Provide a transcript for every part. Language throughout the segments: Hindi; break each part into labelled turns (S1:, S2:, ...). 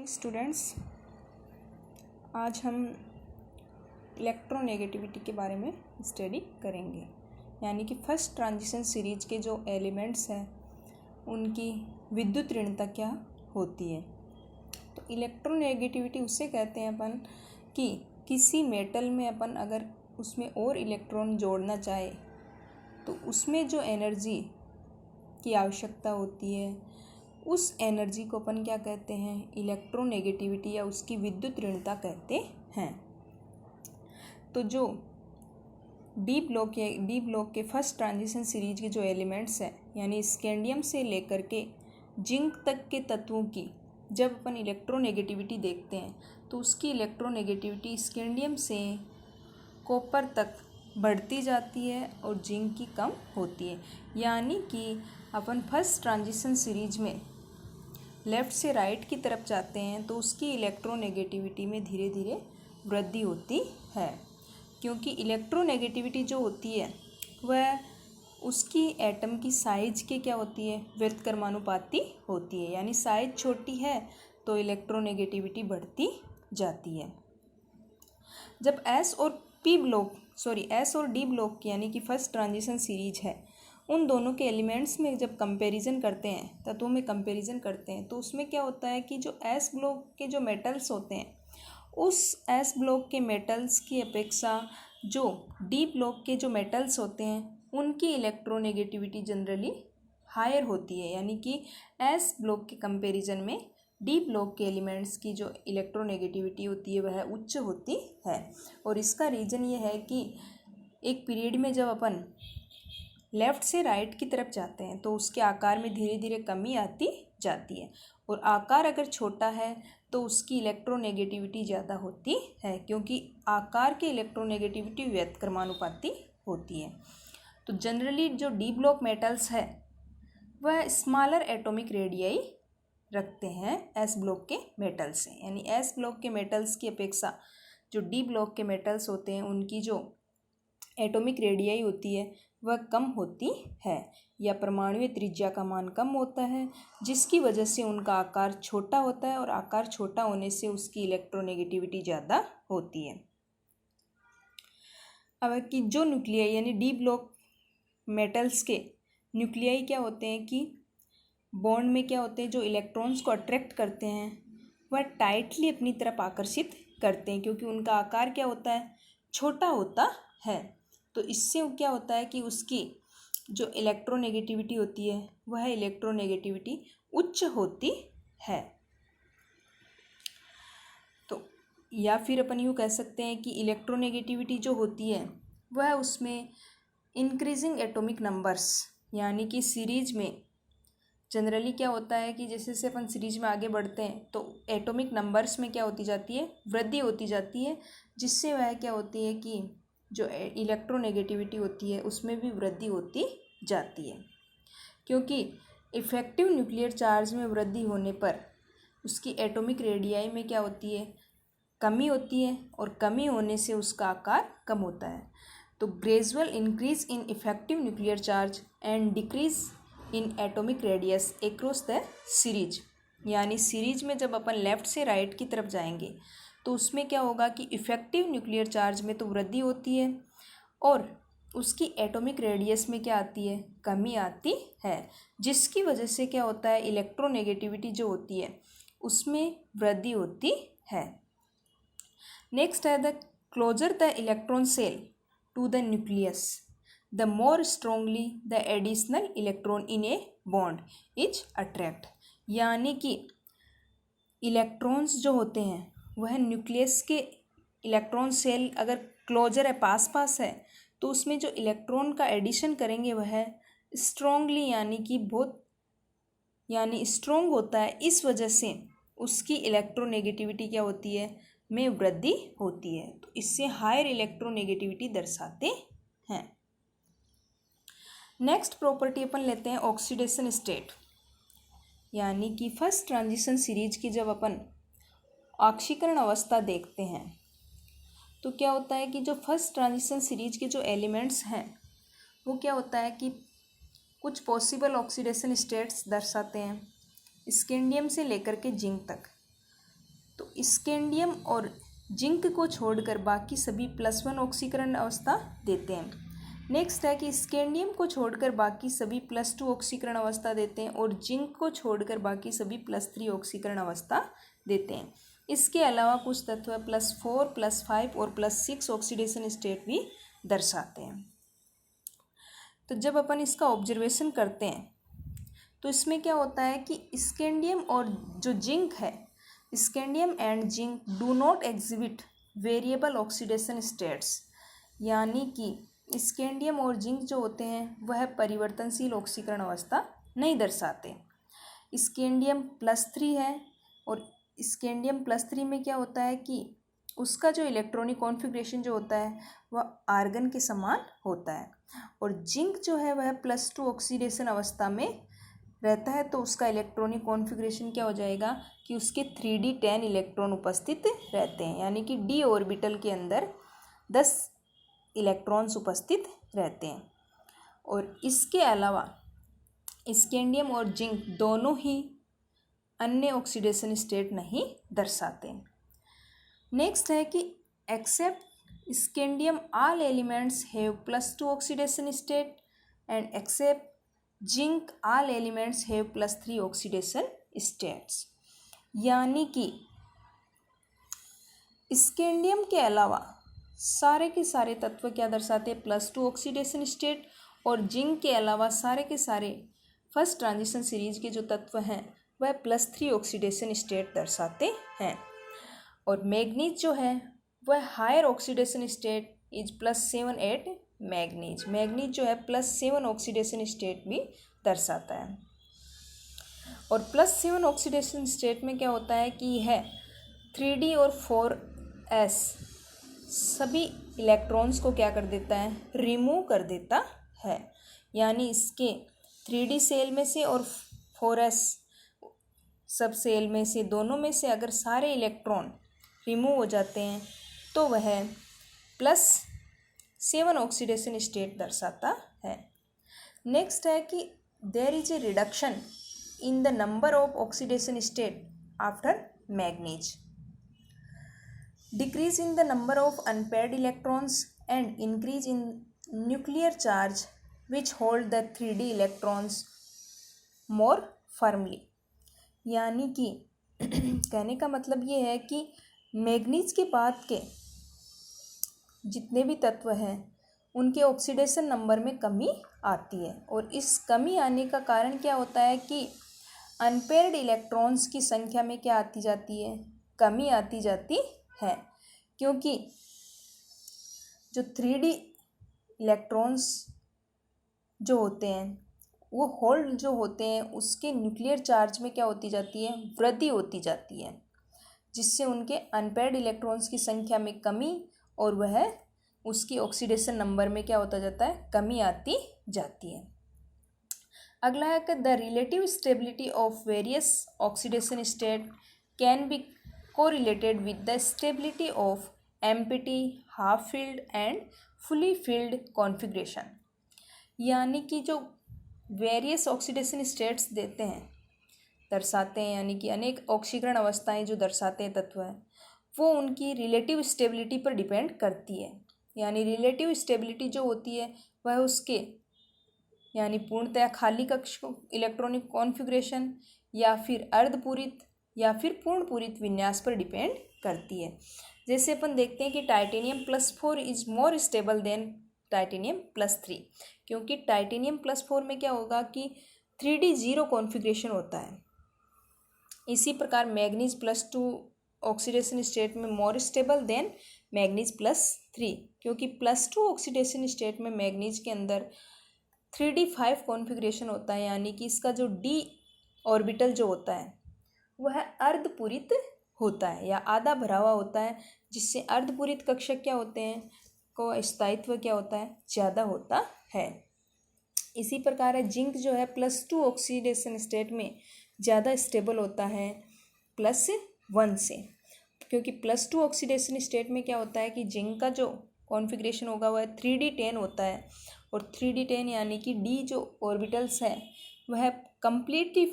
S1: स्टूडेंट्स, आज हम इलेक्ट्रोनेगेटिविटी के बारे में स्टडी करेंगे। यानी कि फर्स्ट ट्रांजिशन सीरीज के जो एलिमेंट्स हैं उनकी विद्युत ऋणता क्या होती है। तो इलेक्ट्रोनेगेटिविटी उसे कहते हैं अपन कि किसी मेटल में अपन अगर उसमें और इलेक्ट्रॉन जोड़ना चाहे तो उसमें जो एनर्जी की आवश्यकता होती है उस एनर्जी को अपन क्या कहते हैं, इलेक्ट्रोनेगेटिविटी या उसकी विद्युत ऋणता कहते हैं। तो जो डी ब्लॉक के फर्स्ट ट्रांजिशन सीरीज के जो एलिमेंट्स हैं यानी स्कैंडियम से लेकर के जिंक तक के तत्वों की जब अपन इलेक्ट्रोनेगेटिविटी देखते हैं तो उसकी इलेक्ट्रोनेगेटिविटी स्कैंडियम से कॉपर तक बढ़ती जाती है और जिंक की कम होती है। यानी कि अपन फर्स्ट ट्रांजिशन सीरीज में लेफ़्ट से राइट की तरफ जाते हैं तो उसकी इलेक्ट्रोनेगेटिविटी में धीरे धीरे वृद्धि होती है, क्योंकि इलेक्ट्रोनेगेटिविटी जो होती है वह उसकी एटम की साइज के क्या होती है, व्युत्क्रमानुपाती होती है। यानी साइज छोटी है तो इलेक्ट्रोनेगेटिविटी बढ़ती जाती है। जब एस और डी ब्लॉक यानी कि फर्स्ट ट्रांजिशन सीरीज है उन दोनों के एलिमेंट्स में जब कंपैरिजन करते हैं, तत्वों में कंपैरिजन करते हैं, तो उसमें क्या होता है कि जो एस ब्लॉक के जो मेटल्स होते हैं उस एस ब्लॉक के मेटल्स की अपेक्षा जो डी ब्लॉक के जो मेटल्स होते हैं उनकी इलेक्ट्रोनेगेटिविटी जनरली हायर होती है। यानी कि एस ब्लॉक के कंपैरिजन में डी ब्लॉक के एलिमेंट्स की जो इलेक्ट्रोनेगेटिविटी होती है वह उच्च होती है। और इसका रीज़न ये है कि एक पीरियड में जब अपन लेफ़्ट से राइट की तरफ जाते हैं तो उसके आकार में धीरे धीरे कमी आती जाती है, और आकार अगर छोटा है तो उसकी इलेक्ट्रोनेगेटिविटी ज़्यादा होती है, क्योंकि आकार के इलेक्ट्रोनेगेटिविटी व्युत्क्रमानुपाती होती है। तो जनरली जो डी ब्लॉक मेटल्स है वह स्मॉलर एटॉमिक रेडियाई रखते हैं एस ब्लॉक के मेटल से। यानी एस ब्लॉक के मेटल्स की अपेक्षा जो डी ब्लॉक के मेटल्स होते हैं उनकी जो एटॉमिक रेडियाई होती है वह कम होती है, या परमाणुीय त्रिज्या का मान कम होता है, जिसकी वजह से उनका आकार छोटा होता है, और आकार छोटा होने से उसकी इलेक्ट्रोनेगेटिविटी ज़्यादा होती है। अब कि जो न्यूक्लियाई यानी डी ब्लॉक मेटल्स के न्यूक्लियाई क्या होते हैं कि बॉन्ड में क्या होते हैं, जो इलेक्ट्रॉन्स को अट्रैक्ट करते हैं वह टाइटली अपनी तरफ आकर्षित करते हैं, क्योंकि उनका आकार क्या होता है, छोटा होता है। तो इससे क्या होता है कि उसकी जो इलेक्ट्रोनेगेटिविटी होती है वह इलेक्ट्रोनेगेटिविटी उच्च होती है। तो या फिर अपन यूँ कह सकते हैं कि इलेक्ट्रोनेगेटिविटी जो होती है वह उसमें इंक्रीजिंग एटॉमिक नंबर्स यानी कि सीरीज में जनरली क्या होता है कि जैसे जैसे अपन सीरीज में आगे बढ़ते हैं तो एटॉमिक नंबर्स में क्या होती जाती है, वृद्धि होती जाती है, जिससे वह क्या होती है कि जो इलेक्ट्रोनेगेटिविटी होती है उसमें भी वृद्धि होती जाती है। क्योंकि इफ़ेक्टिव न्यूक्लियर चार्ज में वृद्धि होने पर उसकी एटॉमिक रेडियाई में क्या होती है, कमी होती है, और कमी होने से उसका आकार कम होता है। तो gradual increase in effective nuclear charge and decrease in atomic radius across the series. यानी सीरीज में जब अपन लेफ़्ट से राइट की तरफ जाएंगे तो उसमें क्या होगा कि इफ़ेक्टिव न्यूक्लियर चार्ज में तो वृद्धि होती है, और उसकी एटॉमिक रेडियस में क्या आती है, कमी आती है, जिसकी वजह से क्या होता है, इलेक्ट्रोनेगेटिविटी जो होती है उसमें वृद्धि होती है। नेक्स्ट है the closer the electron shell to the nucleus the more strongly the additional electron in a bond is attract. यानी कि इलेक्ट्रॉन्स जो होते हैं वह न्यूक्लियस के इलेक्ट्रॉन सेल अगर क्लोजर है, पास पास है, तो उसमें जो इलेक्ट्रॉन का एडिशन करेंगे वह स्ट्रोंगली यानी कि बहुत स्ट्रोंग होता है। इस वजह से उसकी इलेक्ट्रोनेगेटिविटी क्या होती है, में वृद्धि होती है। तो इससे हायर इलेक्ट्रोनेगेटिविटी दर्शाते हैं। नेक्स्ट प्रॉपर्टी अपन लेते हैं ऑक्सीडेशन स्टेट। यानी कि फर्स्ट ट्रांजिशन सीरीज की जब अपन ऑक्सीकरण अवस्था देखते हैं तो क्या होता है कि जो फर्स्ट ट्रांजिशन सीरीज के जो एलिमेंट्स हैं वो क्या होता है कि कुछ पॉसिबल ऑक्सीडेशन स्टेट्स दर्शाते हैं, स्कैंडियम से लेकर के जिंक तक। स्कैंडियम और जिंक को छोड़कर बाकी सभी +1 ऑक्सीकरण अवस्था देते हैं। नेक्स्ट है कि स्कैंडियम को छोड़कर बाकी सभी +2 ऑक्सीकरण अवस्था देते हैं और जिंक को छोड़कर बाकी सभी +3 ऑक्सीकरण अवस्था देते हैं। इसके अलावा कुछ तत्व +4, +5 और +6 ऑक्सीडेशन स्टेट भी दर्शाते हैं। तो जब अपन इसका ऑब्जर्वेशन करते हैं तो इसमें क्या होता है कि स्कैंडियम और जो जिंक है, scandium and zinc do not exhibit variable oxidation states, यानी कि स्कैंडियम और जिंक जो होते हैं वह परिवर्तनशील ऑक्सीकरण अवस्था नहीं दर्शाते। स्कैंडियम +3 है और स्कैंडियम +3 में क्या होता है कि उसका जो इलेक्ट्रॉनिक कॉन्फ़िगरेशन जो होता है वह आर्गन के समान होता है, और जिंक जो है वह +2 ऑक्सीडेशन अवस्था में रहता है। तो उसका इलेक्ट्रॉनिक कॉन्फ़िगरेशन क्या हो जाएगा कि उसके 3d10 इलेक्ट्रॉन उपस्थित रहते हैं, यानी कि d ऑर्बिटल के अंदर 10 इलेक्ट्रॉन्स उपस्थित रहते हैं। और इसके अलावा स्कैंडियम और जिंक दोनों ही अन्य ऑक्सीडेशन स्टेट नहीं दर्शाते। नेक्स्ट है कि except scandium all elements have +2 oxidation state and except zinc all elements have +3 oxidation states, यानी कि स्कैंडियम के अलावा सारे के सारे तत्व क्या दर्शाते हैं, +2 ऑक्सीडेशन स्टेट, और जिंक के अलावा सारे के सारे फर्स्ट ट्रांजिशन सीरीज के जो तत्व हैं वह +3 ऑक्सीडेशन स्टेट दर्शाते हैं। और मैग्नीज जो है वह higher oxidation state is +7 at manganese, manganese जो है +7 ऑक्सीडेशन स्टेट भी दर्शाता है। और +7 ऑक्सीडेशन स्टेट में क्या होता है कि यह 3d और 4s सभी इलेक्ट्रॉन्स को क्या कर देता है, रिमूव कर देता है, यानी इसके 3d सेल में से और 4s सब सेल में से, दोनों में से अगर सारे इलेक्ट्रॉन रिमूव हो जाते हैं तो वह +7 ऑक्सीडेशन स्टेट दर्शाता है। नेक्स्ट है कि there is a reduction in the number of oxidation state after manganese, decrease in the number of unpaired electrons and increase in nuclear charge which hold the 3d electrons more firmly, यानी कि कहने का मतलब ये है कि मैग्नीज के बाद के जितने भी तत्व हैं उनके ऑक्सीडेशन नंबर में कमी आती है, और इस कमी आने का कारण क्या होता है कि अनपेयर्ड इलेक्ट्रॉन्स की संख्या में क्या आती जाती है, कमी आती जाती है, क्योंकि जो 3d इलेक्ट्रॉन्स जो होते हैं वो होल्ड जो होते हैं उसके न्यूक्लियर चार्ज में क्या होती जाती है, वृद्धि होती जाती है, जिससे उनके अनपेयर्ड इलेक्ट्रॉन्स की संख्या में कमी और वह उसकी ऑक्सीडेशन नंबर में क्या होता जाता है, कमी आती जाती है। अगला है कि the relative stability of various oxidation state can be correlated with the stability of empty, half filled and fully filled configuration, यानी कि जो वेरियस ऑक्सीडेशन स्टेट्स देते हैं दर्शाते हैं, यानी कि अनेक ऑक्सीकरण अवस्थाएं जो दर्शाते हैं तत्व हैं, वो उनकी रिलेटिव स्टेबिलिटी पर डिपेंड करती है। यानी रिलेटिव स्टेबिलिटी जो होती है वह उसके यानी पूर्णतया खाली कक्ष इलेक्ट्रॉनिक कॉन्फ़िगरेशन या फिर अर्धपूरित या फिर पूर्ण पूरित विन्यास पर डिपेंड करती है। जैसे अपन देखते हैं कि titanium +4 is more stable then titanium +3, क्योंकि टाइटेनियम +4 में क्या होगा कि 3d 0 कॉन्फ़िगरेशन होता है। इसी प्रकार मैग्नीज +2 ऑक्सीडेशन स्टेट में मोर स्टेबल देन मैग्नीज +3, क्योंकि +2 ऑक्सीडेशन स्टेट में मैग्नीज के अंदर 3d5 कॉन्फ़िगरेशन होता है, यानी कि इसका जो d ऑर्बिटल जो होता है वह अर्धपूरित होता है या आधा भरा हुआ होता है, जिससे अर्धपूरित कक्षक क्या होते हैं को स्थायित्व क्या होता है, ज़्यादा होता है। इसी प्रकार है जिंक जो है +2 ऑक्सीडेशन स्टेट में ज़्यादा स्टेबल होता है +1 से, क्योंकि +2 ऑक्सीडेशन स्टेट में क्या होता है कि जिंक का जो कॉन्फ़िगरेशन होगा वह 3d10 होता है, और 3d10 यानी कि d जो ऑर्बिटल्स है वह कम्प्लीटली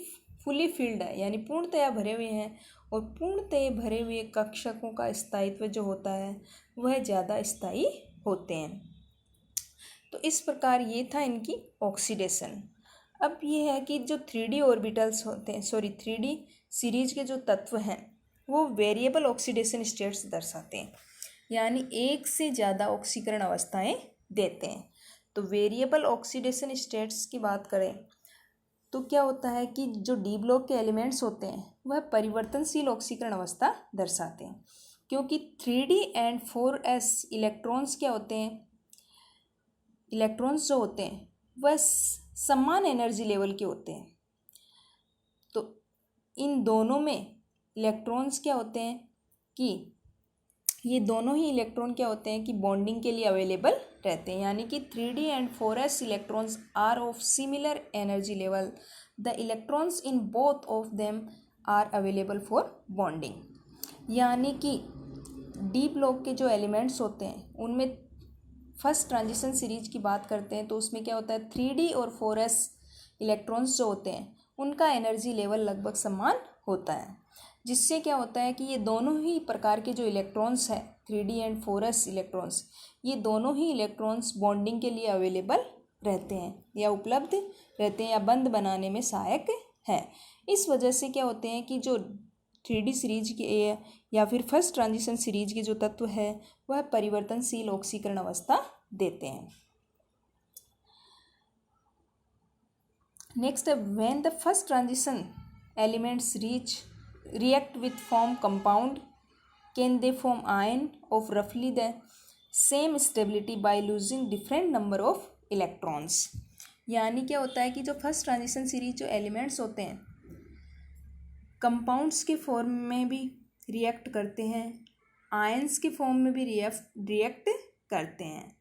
S1: फुली फिल्ड है, यानी पूर्णतया भरे हुए हैं, और पूर्णतः भरे हुए कक्षकों का स्थायित्व जो होता है वह ज़्यादा स्थायी होते हैं। तो इस प्रकार ये था इनकी ऑक्सीडेशन। अब ये है कि जो 3D ऑर्बिटल्स होते हैं, 3D सीरीज के जो तत्व हैं वो वेरिएबल ऑक्सीडेशन स्टेट्स दर्शाते हैं, यानी एक से ज़्यादा ऑक्सीकरण अवस्थाएं देते हैं। तो वेरिएबल ऑक्सीडेशन स्टेट्स की बात करें तो क्या होता है कि जो डी ब्लॉक के एलिमेंट्स होते हैं वह परिवर्तनशील ऑक्सीकरण अवस्था दर्शाते हैं, क्योंकि 3D एंड 4s इलेक्ट्रॉन्स क्या होते हैं, इलेक्ट्रॉन्स जो होते हैं वह समान एनर्जी लेवल के होते हैं। तो इन दोनों में इलेक्ट्रॉन्स क्या होते हैं कि ये दोनों ही इलेक्ट्रॉन क्या होते हैं कि बॉन्डिंग के लिए अवेलेबल रहते हैं, यानी कि 3D and 4s electrons are of similar energy level, the electrons in both of them are available for bonding. यानी कि डी ब्लॉक के जो एलिमेंट्स होते हैं उनमें फर्स्ट ट्रांजिशन सीरीज की बात करते हैं तो उसमें क्या होता है 3D और 4s इलेक्ट्रॉन्स जो होते हैं उनका एनर्जी लेवल लगभग समान होता है, जिससे क्या होता है कि ये दोनों ही प्रकार के जो इलेक्ट्रॉन्स हैं 3D एंड 4s इलेक्ट्रॉन्स, ये दोनों ही इलेक्ट्रॉन्स बॉन्डिंग के लिए अवेलेबल रहते हैं या उपलब्ध रहते हैं या बंध बनाने में सहायक हैं। इस वजह से क्या होते हैं कि जो 3D सीरीज के या फिर फर्स्ट ट्रांजिशन सीरीज के जो तत्व है वह परिवर्तनशील ऑक्सीकरण अवस्था देते हैं। Next, when the first transition elements react with form compound, can they form ion of roughly the same stability by losing different number of electrons। यानी क्या होता है कि जो फर्स्ट ट्रांजिशन सीरीज जो एलिमेंट्स होते हैं कंपाउंड्स के फॉर्म में भी रिएक्ट करते हैं, आयंस के फॉर्म में भी रिएक्ट करते हैं,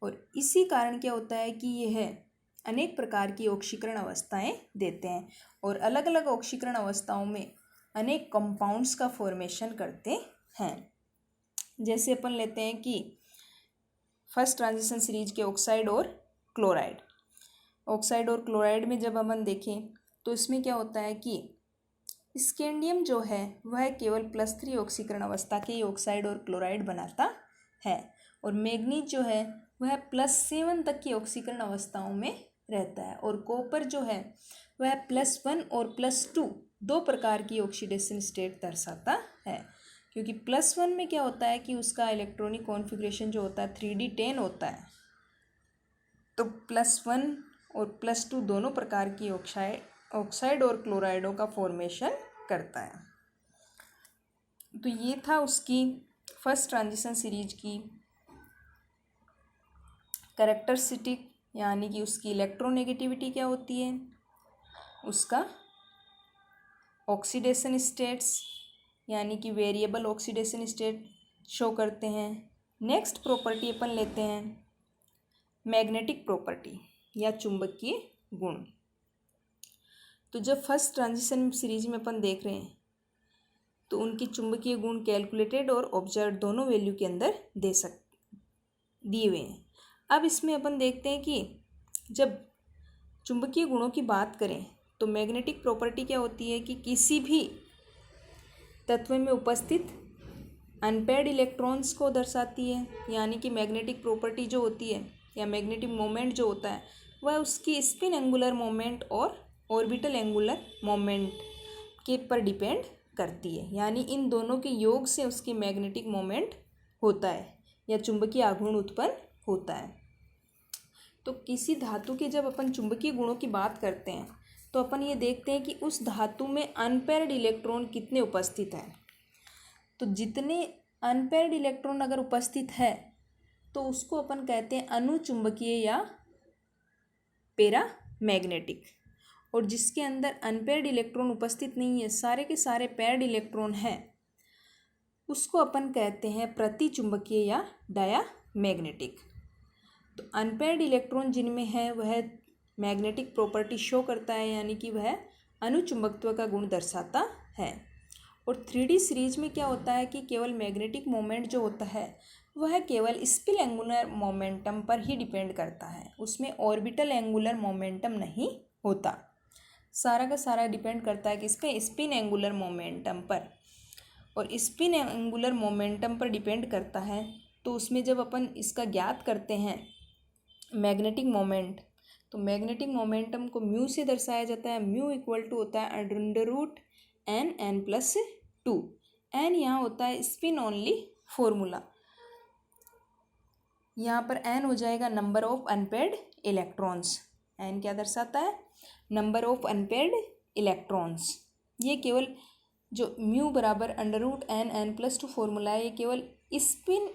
S1: और इसी कारण क्या होता है कि यह अनेक प्रकार की ऑक्सीकरण अवस्थाएं देते हैं और अलग अलग ऑक्सीकरण अवस्थाओं में अनेक कंपाउंड्स का फॉर्मेशन करते हैं। जैसे अपन लेते हैं कि फर्स्ट ट्रांजिशन सीरीज के ऑक्साइड और क्लोराइड। ऑक्साइड और क्लोराइड में जब अपन देखें तो इसमें क्या होता है कि स्कैंडियम जो है वह केवल +3 ऑक्सीकरण अवस्था के ऑक्साइड और क्लोराइड बनाता है, और मैग्नीज जो है वह +7 तक की ऑक्सीकरण अवस्थाओं में रहता है, और कॉपर जो है वह +1 और +2 दो प्रकार की ऑक्सीडेशन स्टेट दर्शाता है। क्योंकि +1 में क्या होता है कि उसका इलेक्ट्रॉनिक कॉन्फ़िगरेशन जो होता है 3D10 होता है, तो +1 और +2 दोनों प्रकार की ऑक्साइड और क्लोराइडों का फॉर्मेशन करता है। तो ये था उसकी फर्स्ट ट्रांजिशन सीरीज की कैरेक्टरिस्टिक, यानी कि उसकी इलेक्ट्रोनेगेटिविटी क्या होती है, उसका ऑक्सीडेशन स्टेट्स यानी कि वेरिएबल ऑक्सीडेशन स्टेट शो करते हैं। नेक्स्ट प्रॉपर्टी अपन लेते हैं मैग्नेटिक प्रॉपर्टी या चुंबकीय गुण। तो जब फर्स्ट ट्रांजिशन सीरीज में अपन देख रहे हैं तो उनकी चुंबकीय गुण कैलकुलेटेड और ऑब्जर्व दोनों वैल्यू के अंदर दिए हुए हैं। अब इसमें अपन देखते हैं कि जब चुंबकीय गुणों की बात करें तो मैग्नेटिक प्रॉपर्टी क्या होती है कि किसी भी तत्व में उपस्थित अनपेयर्ड इलेक्ट्रॉन्स को दर्शाती है, यानी कि मैग्नेटिक प्रॉपर्टी जो होती है या मैग्नेटिक मोमेंट जो होता है वह उसकी स्पिन एंगुलर मोमेंट और ऑर्बिटल एंगुलर मोमेंट के पर डिपेंड करती है, यानी इन दोनों के योग से उसकी मैग्नेटिक मोमेंट होता है या चुंबकीय आघूर्ण उत्पन्न होता है। तो किसी धातु के जब अपन चुंबकीय गुणों की बात करते हैं तो अपन ये देखते हैं कि उस धातु में अनपेयर्ड इलेक्ट्रॉन कितने उपस्थित हैं। तो जितने अनपेयर्ड इलेक्ट्रॉन अगर उपस्थित है तो उसको अपन कहते हैं अनुचुंबकीय या पैरामैग्नेटिक, और जिसके अंदर अनपेयर्ड इलेक्ट्रॉन उपस्थित नहीं है, सारे के सारे पेयर्ड इलेक्ट्रॉन हैं, उसको अपन कहते हैं प्रतिचुंबकीय या डायामैग्नेटिक। तो अनपेयर्ड इलेक्ट्रॉन जिनमें है वह मैग्नेटिक प्रॉपर्टी शो करता है, यानी कि वह अनुचुंबकत्व का गुण दर्शाता है। और 3D सीरीज में क्या होता है कि केवल मैग्नेटिक मोमेंट जो होता है वह केवल स्पिन एंगुलर मोमेंटम पर ही डिपेंड करता है, उसमें ऑर्बिटल एंगुलर मोमेंटम नहीं होता। सारा का सारा डिपेंड करता है किस पे, स्पिन एंगुलर मोमेंटम पर। और स्पिन एंगुलर मोमेंटम पर डिपेंड करता है, तो उसमें जब अपन इसका ज्ञात करते हैं मैग्नेटिक मोमेंट, तो मैग्नेटिक मोमेंटम को म्यू से दर्शाया जाता है। म्यू इक्वल टू होता है √n+2। n यहाँ होता है स्पिन ओनली फॉर्मूला, यहाँ पर n हो जाएगा number of unpaired electrons. n क्या दर्शाता है, नंबर ऑफ अनपेयर्ड इलेक्ट्रॉन्स। ये केवल जो म्यू बराबर √n+2 फॉर्मूला है, ये केवल स्पिन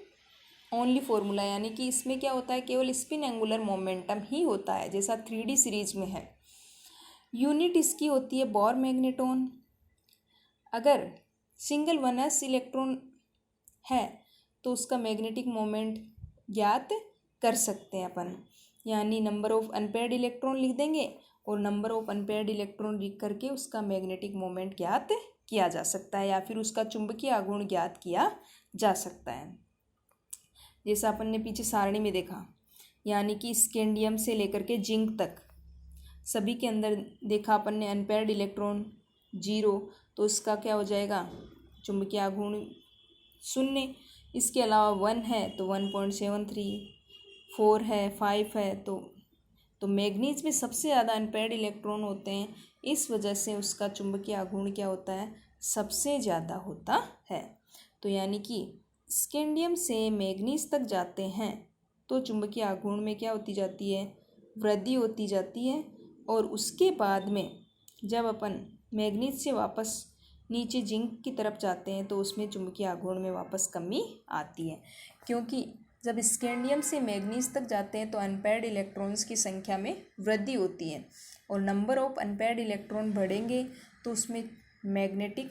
S1: ओनली फॉर्मूला है, यानी कि इसमें क्या होता है, केवल स्पिन एंगुलर मोमेंटम ही होता है, जैसा 3D सीरीज में है। यूनिट इसकी होती है बोर मैग्नेटॉन। अगर सिंगल 1s इलेक्ट्रॉन है तो उसका मैग्नेटिक मोमेंट ज्ञात कर सकते हैं अपन, यानी नंबर ऑफ अनपेयर्ड इलेक्ट्रॉन लिख देंगे और नंबर ऑफ अनपेयर्ड इलेक्ट्रॉन लिख करके उसका मैग्नेटिक मोमेंट ज्ञात किया जा सकता है, या फिर उसका चुंबकीय आघूर्ण ज्ञात किया जा सकता है। जैसा अपन ने पीछे सारणी में देखा, यानी कि स्कैंडियम से लेकर के जिंक तक सभी के अंदर देखा अपन ने अनपेयर्ड इलेक्ट्रॉन 0, तो इसका क्या हो जाएगा, चुंबकीय आघूर्ण 0। इसके अलावा 1 है तो 1.73, 4 है, 5 है, तो मैग्नीज में सबसे ज़्यादा अनपेयर्ड इलेक्ट्रॉन होते हैं, इस वजह से उसका चुंबकीय आघूर्ण क्या होता है, सबसे ज़्यादा होता है। तो यानी कि स्कैंडियम से मैग्नीज तक जाते हैं तो चुंबकीय आघूर्ण में क्या होती जाती है, वृद्धि होती जाती है। और उसके बाद में जब अपन मैग्नीज से वापस नीचे जिंक की तरफ जाते हैं तो उसमें चुंबकीय आघूर्ण में वापस कमी आती है, क्योंकि जब स्कैंडियम से मैग्नीज तक जाते हैं तो अनपेयर्ड इलेक्ट्रॉन्स की संख्या में वृद्धि होती है, और नंबर ऑफ अनपेयर्ड इलेक्ट्रॉन बढ़ेंगे तो उसमें मैग्नेटिक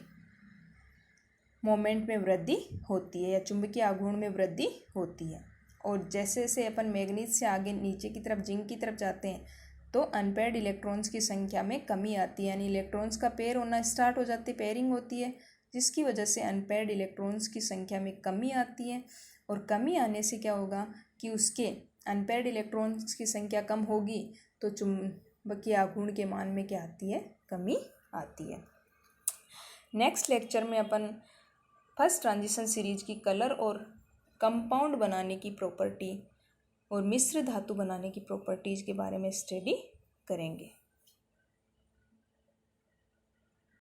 S1: मोमेंट में वृद्धि होती है या चुंबकीय आघूर्ण में वृद्धि होती है। और जैसे जैसे अपन मैग्नीज से आगे नीचे की तरफ जिंक की तरफ जाते हैं तो अनपेयर्ड इलेक्ट्रॉन्स की संख्या में कमी आती है, यानी इलेक्ट्रॉन्स का पेयर होना स्टार्ट हो जाते, पेयरिंग होती है, जिसकी वजह से अनपेयर्ड इलेक्ट्रॉन्स की संख्या में कमी आती है। और कमी आने से क्या होगा कि उसके अनपेयर्ड इलेक्ट्रॉन्स की संख्या कम होगी तो चुंबकीय आघूर्ण के मान में क्या आती है, कमी आती है। नेक्स्ट लेक्चर में अपन फर्स्ट ट्रांजिशन सीरीज की कलर और कंपाउंड बनाने की प्रॉपर्टी और मिश्र धातु बनाने की प्रॉपर्टीज़ के बारे में स्टडी करेंगे।